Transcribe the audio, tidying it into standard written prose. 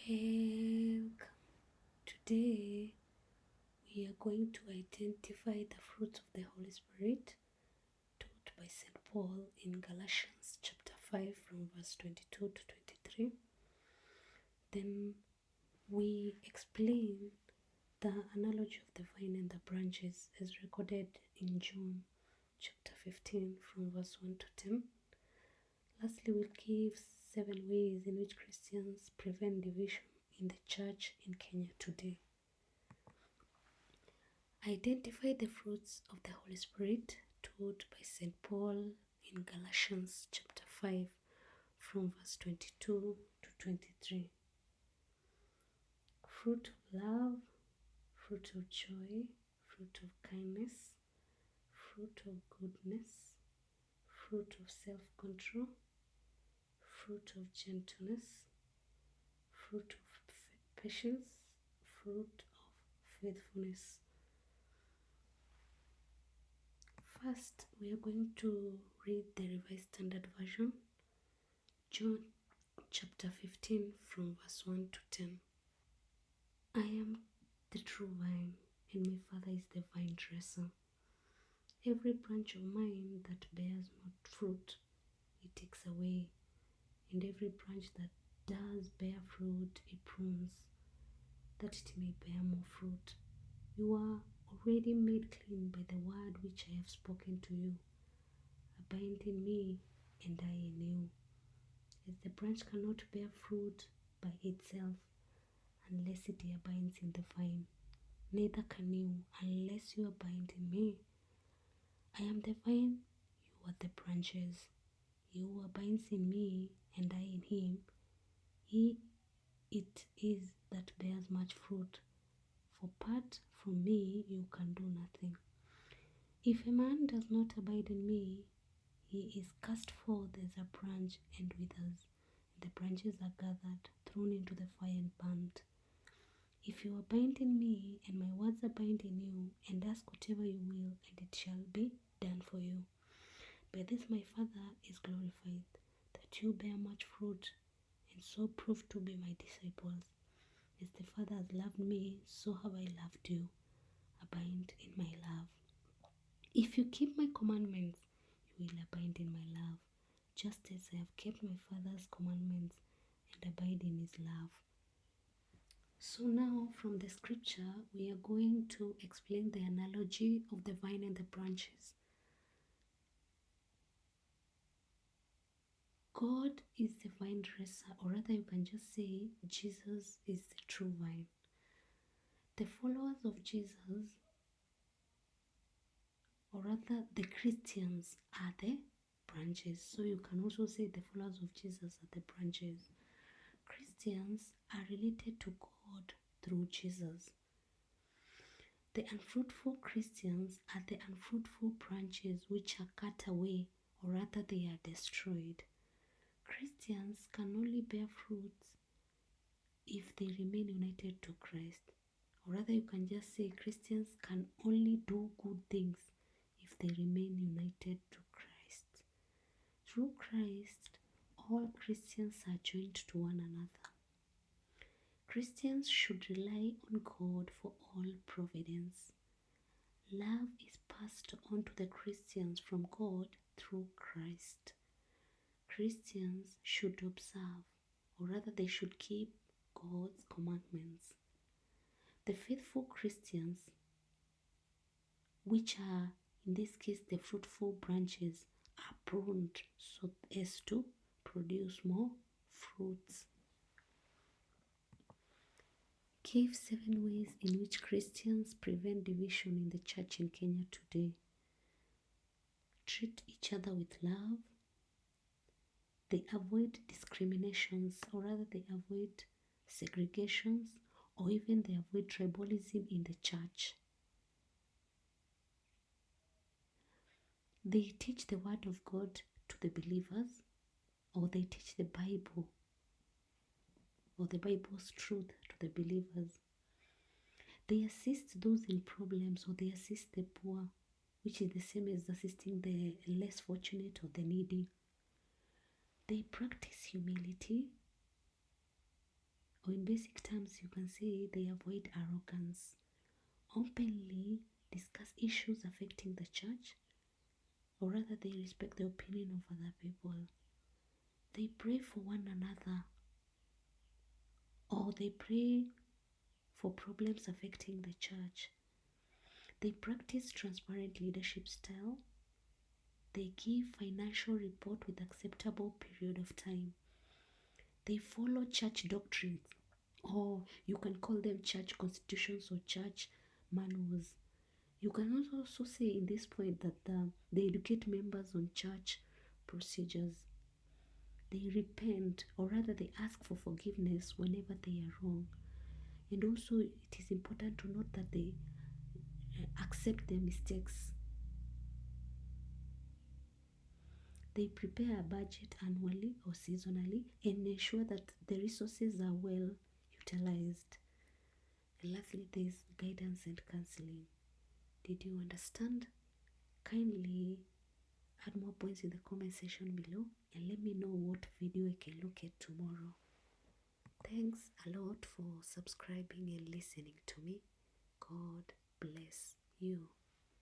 Welcome. Today we are going to identify the fruits of the Holy Spirit taught by St. Paul in Galatians chapter 5 from verse 22 to 23. Then we explain the analogy of the vine and the branches as recorded in John chapter 15 from verse 1 to 10. Lastly, we'll give 7 ways in which Christians prevent division in the church in Kenya today. Identify the fruits of the Holy Spirit taught by St. Paul in Galatians chapter 5 from verse 22 to 23. Fruit of love, fruit of joy, fruit of kindness, fruit of goodness, fruit of self-control, fruit of gentleness, fruit of patience, fruit of faithfulness. First, we are going to read the Revised Standard Version, John chapter 15 from verse 1 to 10. I am the true vine, and my Father is the vine dresser. Every branch of mine that bears not fruit, he takes away, and every branch that does bear fruit, he prunes, that it may bear more fruit. You are already made clean by the word which I have spoken to you. Abide in me, and I in you. As the branch cannot bear fruit by itself unless it abides in the vine, neither can you unless you abide in me. I am the vine, you are the branches. He who abides in me, and I in him, he it is that bears much fruit. For apart from me you can do nothing. If a man does not abide in me, he is cast forth as a branch and withers, and the branches are gathered, thrown into the fire and burnt. If you abide in me, and my words abide in you, and ask whatever you will, and it shall be done for you. By this my Father is glorified, that you bear much fruit, and so prove to be my disciples. As the Father has loved me, so have I loved you. Abide in my love. If you keep my commandments, you will abide in my love, just as I have kept my Father's commandments and abide in his love. So now from the scripture, we are going to explain the analogy of the vine and the branches. God is the vine dresser, or rather you can just say Jesus is the true vine. The followers of Jesus, or rather the Christians, are the branches. So you can also say the followers of Jesus are the branches. Christians are related to God through Jesus. The unfruitful Christians are the unfruitful branches which are cut away, or rather they are destroyed. Christians can only bear fruits if they remain united to Christ. Or rather you can just say Christians can only do good things if they remain united to Christ. Through Christ, all Christians are joined to one another. Christians should rely on God for all providence. Love is passed on to the Christians from God through Christ. Christians should observe, or rather they should keep God's commandments. The faithful Christians, which are in this case the fruitful branches, are pruned so as to produce more fruits. Give 7 ways in which Christians prevent division in the church in Kenya today. Treat each other with love. They avoid discriminations, or rather they avoid segregations, or even they avoid tribalism in the church. They teach the word of God to the believers, or they teach the Bible, or the Bible's truth to the believers. They assist those in problems, or they assist the poor, which is the same as assisting the less fortunate or the needy. They practice humility, Or in basic terms, you can say they avoid arrogance, openly discuss issues affecting the church, or rather, they respect the opinion of other people. They pray for one another, or they pray for problems affecting the church. They practice transparent leadership style. They give financial report with acceptable period of time. They follow church doctrines, or you can call them church constitutions or church manuals. You can also say in this point that they educate members on church procedures. They repent, or rather they ask for forgiveness whenever they are wrong. And also it is important to note that they accept their mistakes. They prepare a budget annually or seasonally and ensure that the resources are well utilized. And lastly, there is guidance and counseling. Did you understand? Kindly add more points in the comment section below and let me know what video I can look at tomorrow. Thanks a lot for subscribing and listening to me. God bless you.